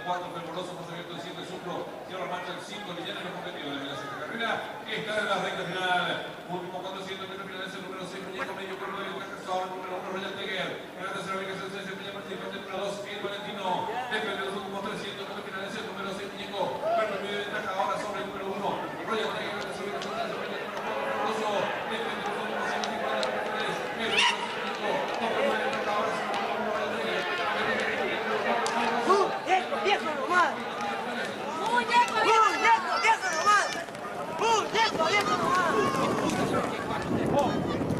4, Fervoroso, José Abierto, el 7, Supro, cierra la marcha el 5, Lillana en los competidores de la sexta carrera, que está en la recta final. Último 400 metros finales, el número 6, Muñeco, medio cuerpo de Cajazón, número 1, Royal Tiger, en la tercera ubicación se desempeña participante, número 2, el Valentino, defende los últimos 300 metros finales, el número 6, Muñeco, pero medio de ventaja ahora sobre el número 1, Royal Tiger, en la tercera ubicación se desempeña el número 4, Fervoroso, defende los últimos 150 metros finales, el número 6, Muñeco, pero medio de ventaja ahora sobre el número 1, Royal Tiger, ¡Viejo nomás! ¡Viejo nomás! ¡Viejo nomás!